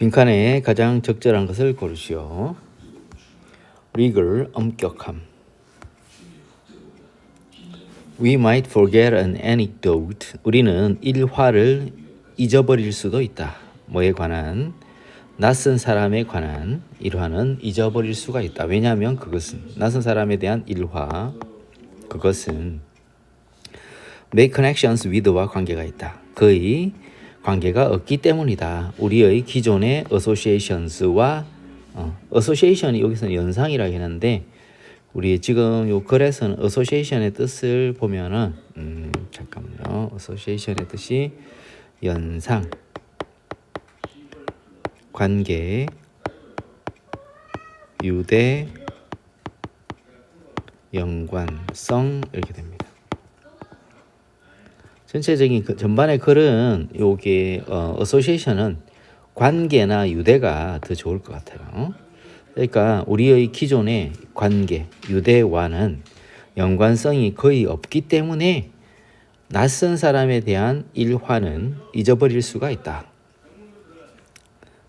빈칸에 가장 적절한 것을 고르시오. legal, 엄격함. We might forget an anecdote. 우리는 일화를 잊어버릴 수도 있다. 뭐에 관한? 낯선 사람에 관한 일화는 잊어버릴 수가 있다. 왜냐하면 그것은 낯선 사람에 대한 일화, 그것은 make connections with와 관계가 있다. 그의 관계가 없기 때문이다. 우리의 기존의 associations와 association이 여기서는 연상이라고 했는데 우리 지금 요 글에서는 association의 뜻을 보면은 잠깐만요. association의 뜻이 연상, 관계, 유대, 연관성 이렇게 됩니다. 전체적인 전반의 글은 요게 association은 관계나 유대가 더 좋을 것 같아요. 그러니까 우리의 기존의 관계, 유대와는 연관성이 거의 없기 때문에 낯선 사람에 대한 일화는 잊어버릴 수가 있다.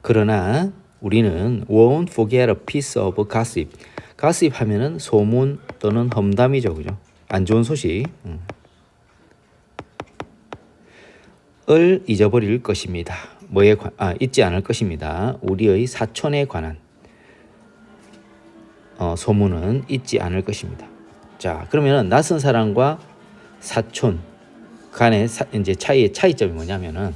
그러나 우리는 won't forget a piece of gossip. gossip 하면은 소문 또는 험담이죠, 그죠? 안 좋은 소식. 을 잊어버릴 것입니다. 잊지 않을 것입니다. 우리의 사촌에 관한 소문은 잊지 않을 것입니다. 자, 그러면은 낯선 사람과 사촌 간의 이제 차이점이 뭐냐면은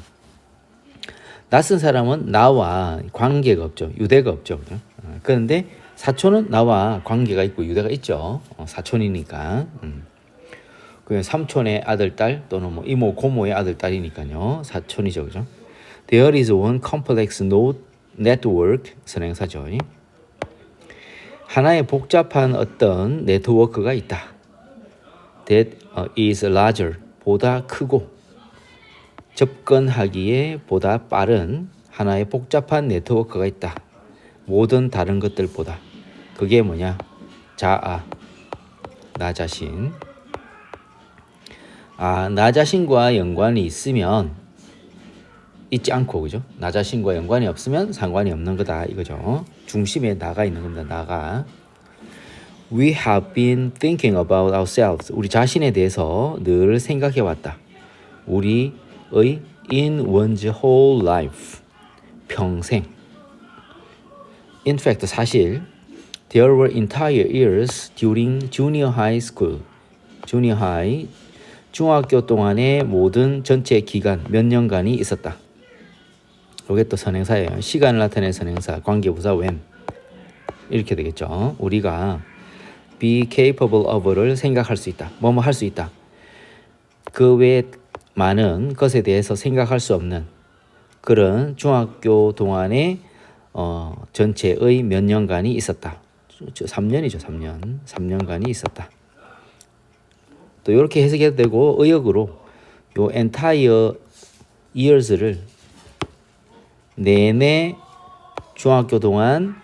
낯선 사람은 나와 관계가 없죠. 유대가 없죠. 그죠? 그런데 사촌은 나와 관계가 있고 유대가 있죠. 사촌이니까. 그 삼촌의 아들, 딸 또는 뭐 이모, 고모의 아들, 딸이니까요. 사촌이죠. 그죠? There is one complex network 선행사죠. 하나의 복잡한 어떤 네트워크가 있다. That is larger. 보다 크고 접근하기에 보다 빠른 하나의 복잡한 네트워크가 있다. 모든 다른 것들보다. 그게 뭐냐? 자아, 나 자신. 나 자신과 연관이 있으면 있지 않고, 그죠? 나 자신과 연관이 없으면 상관이 없는 거다 이거죠. 중심에 나가 있는 겁니다. 나가. We have been thinking about ourselves. 우리 자신에 대해서 늘 생각해 왔다. 우리의 in one's whole life. 평생. In fact, 사실 there were entire years during junior high school. junior high 중학교 동안의 모든 전체 기간 몇 년간이 있었다. 이게 또 선행사예요. 시간을 나타내는 선행사, 관계부사 when 이렇게 되겠죠. 우리가 be capable of를 생각할 수 있다. 뭐뭐 할 수 있다. 그 외에 많은 것에 대해서 생각할 수 없는 그런 중학교 동안의 전체의 몇 년간이 있었다. 3년이죠. 3년. 3년간이 있었다. 또 이렇게 해석해도 되고 의역으로 요 entire years를 내내 중학교 동안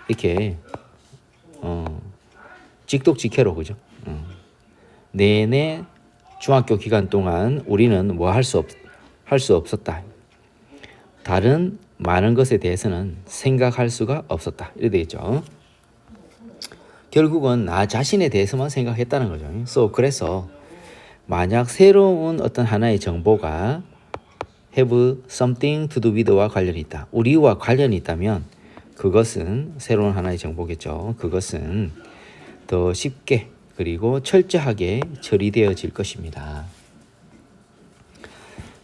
이렇게 직독직해로 그죠? 내내 중학교 기간 동안 우리는 뭐 할 수 없었다. 다른 많은 것에 대해서는 생각할 수가 없었다. 이렇게 되겠죠. 결국은 나 자신에 대해서만 생각했다는 거죠. So, 그래서 만약 새로운 어떤 하나의 정보가 have something to do with와 관련이 있다. 우리와 관련이 있다면 그것은 새로운 하나의 정보겠죠. 그것은 더 쉽게 그리고 철저하게 처리되어질 것입니다.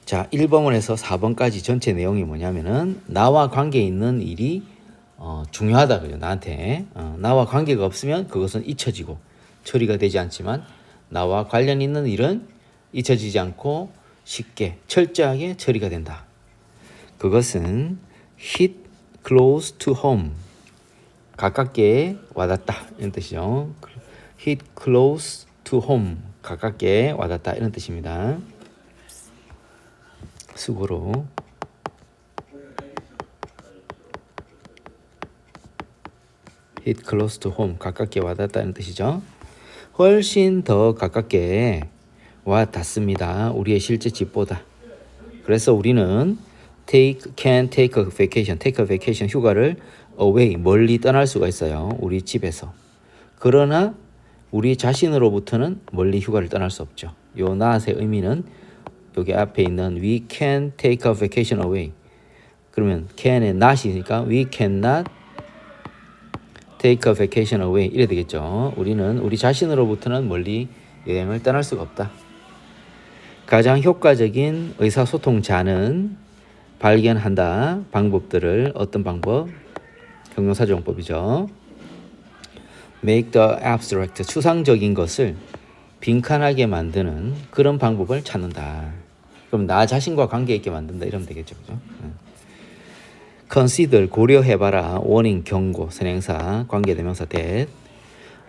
자, 1번에서 4번까지 전체 내용이 뭐냐면은 나와 관계 있는 일이 중요하다 그죠. 나한테 나와 관계가 없으면 그것은 잊혀지고 처리가 되지 않지만 나와 관련 있는 일은 잊혀지지 않고 쉽게 철저하게 처리가 된다. 그것은 hit close to home 가깝게 와닿다 이런 뜻이죠. hit close to home 가깝게 와닿다 이런 뜻입니다. 수고로 hit close to home 가깝게 와닿다는 뜻이죠. 훨씬 더 가깝게 와닿습니다. 우리의 실제 집보다. 그래서 우리는 can take a vacation, take a vacation 휴가를 away 멀리 떠날 수가 있어요. 우리 집에서. 그러나 우리 자신으로부터는 멀리 휴가를 떠날 수 없죠. 요 not의 의미는 여기 앞에 있는 we can take a vacation away. 그러면 can의 not이니까 we cannot take a vacation away 이래 되겠죠. 우리는 우리 자신으로부터는 멀리 여행을 떠날 수가 없다. 가장 효과적인 의사소통자는 발견한다. 방법들을 어떤 방법? 형용사정법이죠. make the abstract 추상적인 것을 빈칸하게 만드는 그런 방법을 찾는다. 그럼 나 자신과 관계 있게 만든다 이러면 되겠죠. 그죠? consider 고려해봐라. warning 경고 선행사 관계대명사 that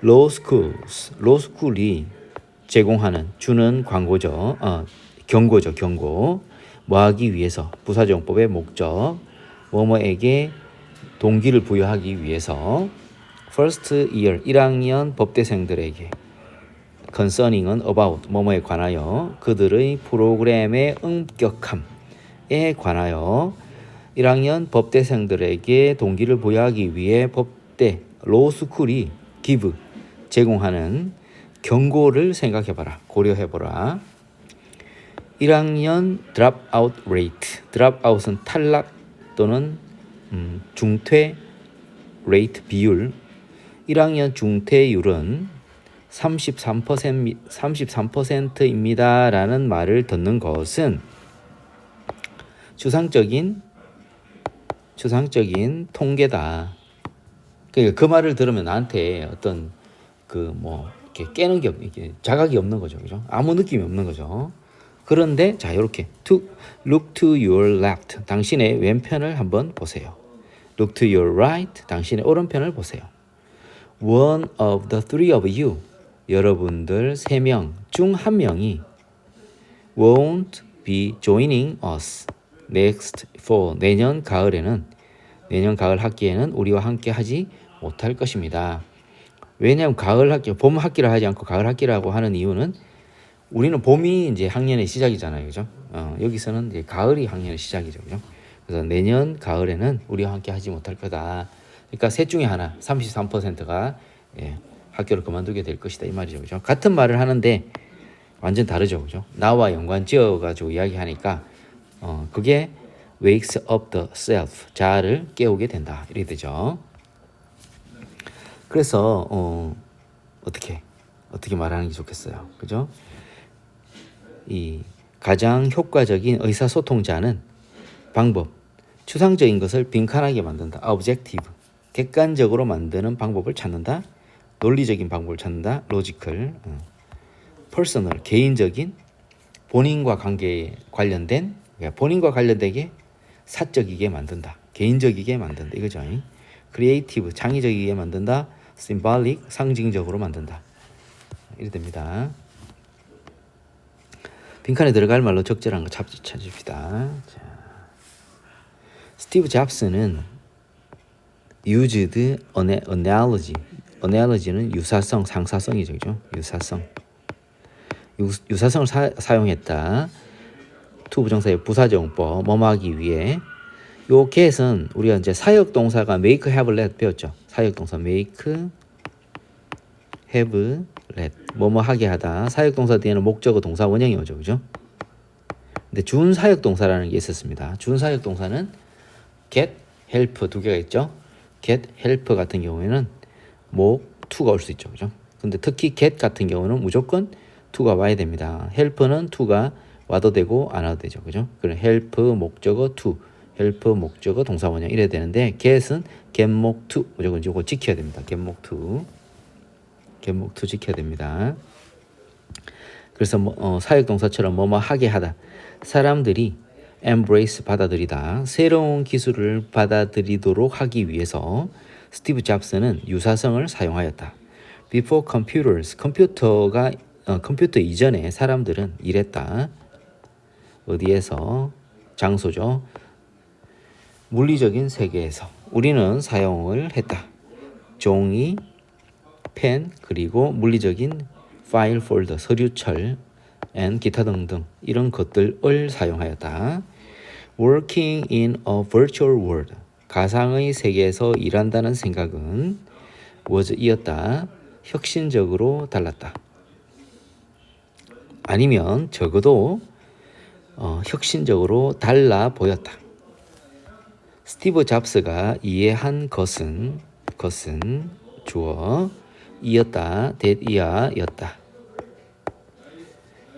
law school이 제공하는 주는 광고죠. 경고죠. 경고. 뭐 하기 위해서 부사정법의 목적 뭐뭐에게 동기를 부여하기 위해서 first year 1학년 법대생들에게 concerning은 about 뭐뭐에 관하여 그들의 프로그램의 엄격함에 관하여 1학년 법대생들에게 동기를 부여하기 위해 법대 로스쿨이 give 제공하는 경고를 생각해봐라. 고려해보라. 1학년 dropout rate dropout은 탈락 또는 중퇴 rate 비율 1학년 중퇴율은 33%입니다 라는 말을 듣는 것은 추상적인 통계다. 그러니까 그 말을 들으면 나한테 어떤 이렇게 깨는 게 이렇게 자각이 없는 거죠. 그죠? 아무 느낌이 없는 거죠. 그런데 자, 이렇게 look to your left. 당신의 왼편을 한번 보세요. look to your right. 당신의 오른편을 보세요. one of the three of you. 여러분들 3명 중 1명이 won't be joining us next fall. 내년 가을 학기에는 우리와 함께 하지 못할 것입니다. 왜냐하면 봄 학기를 하지 않고 가을 학기라고 하는 이유는 우리는 봄이 이제 학년의 시작이잖아요. 그죠? 여기서는 이제 가을이 학년의 시작이죠. 그죠? 그래서 내년 가을에는 우리와 함께 하지 못할 거다. 그러니까 셋 중에 하나, 33%가 학교를 그만두게 될 것이다. 이 말이죠. 그죠? 같은 말을 하는데 완전 다르죠. 그죠? 나와 연관 지어가지고 이야기하니까 그게 wakes up the self, 자아를 깨우게 된다. 이렇게 되죠. 그래서 어떻게 말하는 게 좋겠어요. 그죠? 이 가장 효과적인 의사소통자는 방법, 추상적인 것을 빈칸하게 만든다. objective, 객관적으로 만드는 방법을 찾는다. 논리적인 방법을 찾는다. logical, personal, 개인적인, 본인과 관계에 관련된, 본인과 관련되게 사적이게 만든다. 개인적이게 만든다. 이거죠. creative, 창의적이게 만든다. symbolic, 상징적으로 만든다. 이래 됩니다. 빈칸에 들어갈 말로 적절한 거 찾읍시다. 자, 스티브 잡스는 used analogy. analogy는 유사성, 상사성이죠. 그죠? 유사성을 사용했다. to 부정사의 부사정법, 뭐뭐하기 위해. 요 get은 우리가 이제 사역동사가 make, have, let 배웠죠. 사역동사 make, have, let. 뭐뭐하게 하다. 사역동사 뒤에는 목적어 동사 원형이 오죠. 그죠? 근데 준사역동사라는 게 있었습니다. 준사역동사는 get, help 두 개가 있죠. get, help 같은 경우에는 to가 올 수 있죠. 그죠? 근데 특히 get 같은 경우는 무조건 to가 와야 됩니다. help는 to가 와도 되고 안 와도 되죠. 그죠? 그럼 help 목적어 to, help 목적어 동사 원형 이래야 되는데 get은 get목 to 무조건 이거 지켜야 됩니다. get목 to 지켜야 됩니다. 그래서 사역동사처럼 뭐뭐 하게 하다. 사람들이 embrace 받아들이다. 새로운 기술을 받아들이도록 하기 위해서 스티브 잡스는 유사성을 사용하였다. Before computers, 컴퓨터 이전에 사람들은 이랬다. 어디에서? 장소죠. 물리적인 세계에서 우리는 사용을 했다. 종이, 펜, 그리고 물리적인 파일 폴더, 서류철, 기타 등등 이런 것들을 사용하였다. working in a virtual world. 가상의 세계에서 일한다는 생각은 was 이었다. 혁신적으로 달랐다. 아니면 적어도 혁신적으로 달라 보였다. 스티브 잡스가 이해한 것은 주어 이었다. that 이하였다.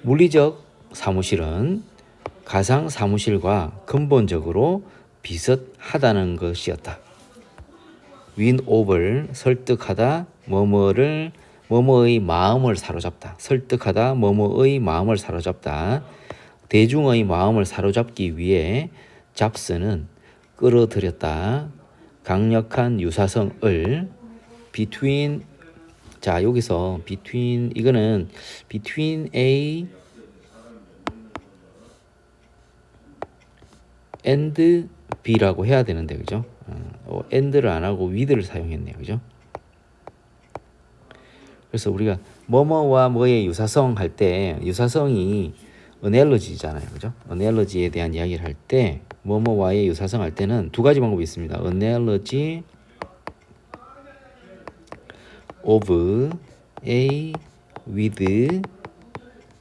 물리적 사무실은 가상 사무실과 근본적으로 비슷하다는 것이었다. win over 설득하다 뭐뭐의 마음을 사로잡다. 설득하다 뭐뭐의 마음을 사로잡다. 대중의 마음을 사로잡기 위해 잡스는 끌어들였다. 강력한 유사성을 between 자 여기서 between 이거는 between A and B라고 해야 되는데 그죠? and를 안 하고 with를 사용했네요. 그죠? 그래서 우리가 뭐뭐와 뭐의 유사성 할 때 유사성이 analogy잖아요. 그죠? analogy에 대한 이야기를 할 때 뭐뭐와의 유사성 할 때는 두 가지 방법이 있습니다. analogy of A with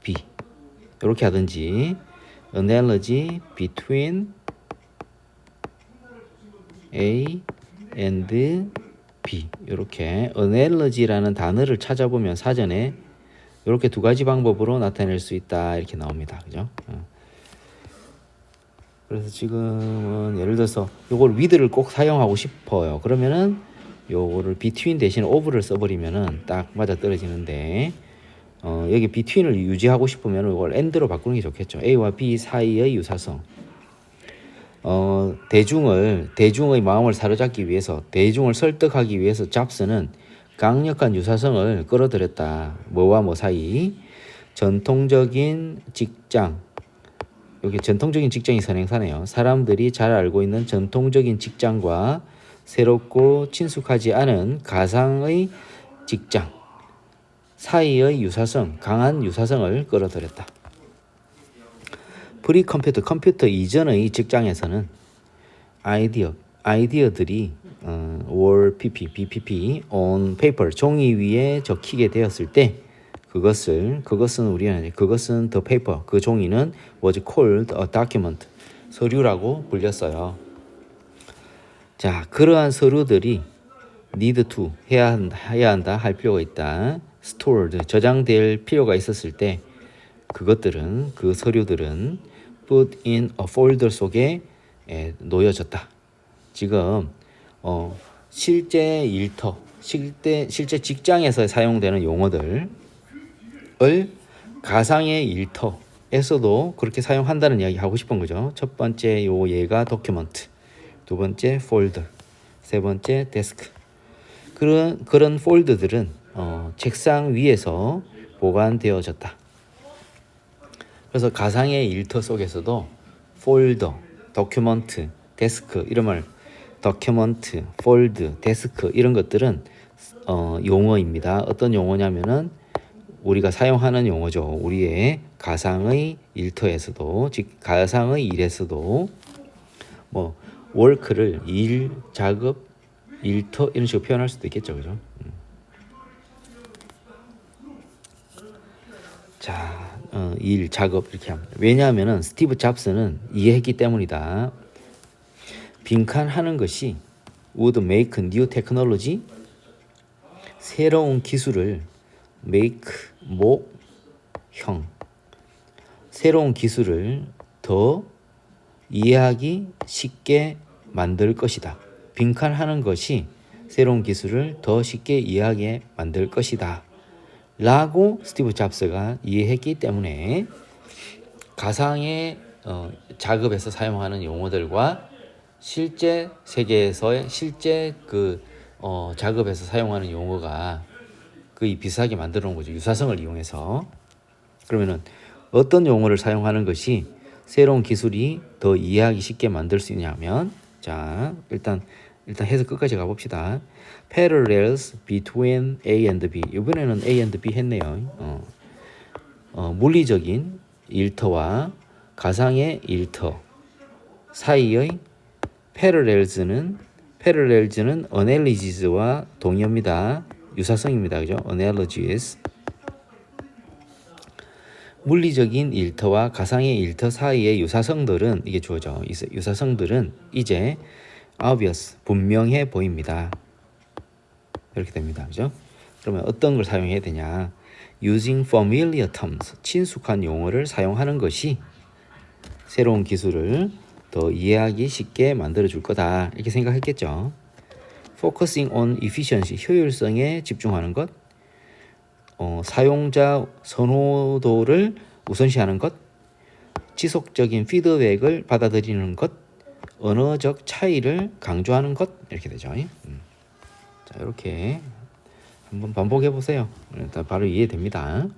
B 이렇게 하든지 analogy between A and B 이렇게 analogy라는 단어를 찾아보면 사전에 이렇게 두 가지 방법으로 나타낼 수 있다 이렇게 나옵니다. 그죠? 그래서 지금은 예를 들어서 요걸 with를 꼭 사용하고 싶어요. 그러면은 요거를 between 대신 of를 써버리면은 딱 맞아 떨어지는데 여기 between을 유지하고 싶으면 이걸 and로 바꾸는 게 좋겠죠. A와 B 사이의 유사성. 대중의 마음을 사로잡기 위해서 대중을 설득하기 위해서 잡스는 강력한 유사성을 끌어들였다. 뭐와 뭐 사이 전통적인 직장 여기 전통적인 직장이 선행사네요. 사람들이 잘 알고 있는 전통적인 직장과 새롭고 친숙하지 않은 가상의 직장 사이의 유사성, 강한 유사성을 끌어들였다. 컴퓨터 이전의 직장에서는 아이디어들이 were BPP on paper 종이 위에 적히게 되었을 때 그것은 the paper 그 종이는 was called a document 서류라고 불렸어요. 자, 그러한 서류들이 need to 해야 한다 할 필요가 있다. stored 저장될 필요가 있었을 때 그 서류들은 put in a folder 속에 놓여졌다. 지금 실제 실제 직장에서 사용되는 용어들을 가상의 일터에서도 그렇게 사용한다는 이야기 하고 싶은 거죠. 첫 번째 요 얘가 도큐먼트, 두 번째 폴더, 세 번째 데스크. 그런 폴더들은 책상 위에서 보관되어졌다. 그래서 가상의 일터 속에서도 폴더, 도큐먼트, 데스크 이런 말 도큐먼트, 폴드, 데스크 이런 것들은 용어입니다. 어떤 용어냐면은 우리가 사용하는 용어죠. 우리의 가상의 일터에서도 즉 가상의 일에서도 뭐 work를 일, 작업, 일터 이런 식으로 표현할 수도 있겠죠. 그죠? 자, 일, 작업 이렇게 합니다. 왜냐하면은 스티브 잡스는 이해했기 때문이다. 빈칸하는 것이 would make new technology 새로운 기술을 make 형 새로운 기술을 더 이해하기 쉽게 만들 것이다. 빈칸하는 것이 새로운 기술을 더 쉽게 이해하게 만들 것이다. 라고 스티브 잡스가 이해했기 때문에 가상의 작업에서 사용하는 용어들과 실제 세계에서의 실제 작업에서 사용하는 용어가 거의 비슷하게 만들어 놓은 거죠. 유사성을 이용해서. 그러면은 어떤 용어를 사용하는 것이 새로운 기술이 더 이해하기 쉽게 만들 수 있냐면 자, 일단 해서 끝까지 가봅시다. Parallels between A and B. 이번에는 A and B 했네요. 물리적인 일터와 가상의 일터 사이의 parallels는 analysies와 동의어입니다. 유사성입니다. 그죠? analogies. 물리적인 일터와 가상의 일터 사이의 유사성들은 이게 주어져. 유사성들은 이제 obvious, 분명해 보입니다. 이렇게 됩니다. 그죠? 그러면 어떤 걸 사용해야 되냐? using familiar terms, 친숙한 용어를 사용하는 것이 새로운 기술을 더 이해하기 쉽게 만들어 줄 거다. 이렇게 생각했겠죠. focusing on efficiency, 효율성에 집중하는 것, 사용자 선호도를 우선시하는 것, 지속적인 피드백을 받아들이는 것, 언어적 차이를 강조하는 것, 이렇게 되죠. 자, 이렇게 한번 반복해 보세요. 일단 바로 이해됩니다.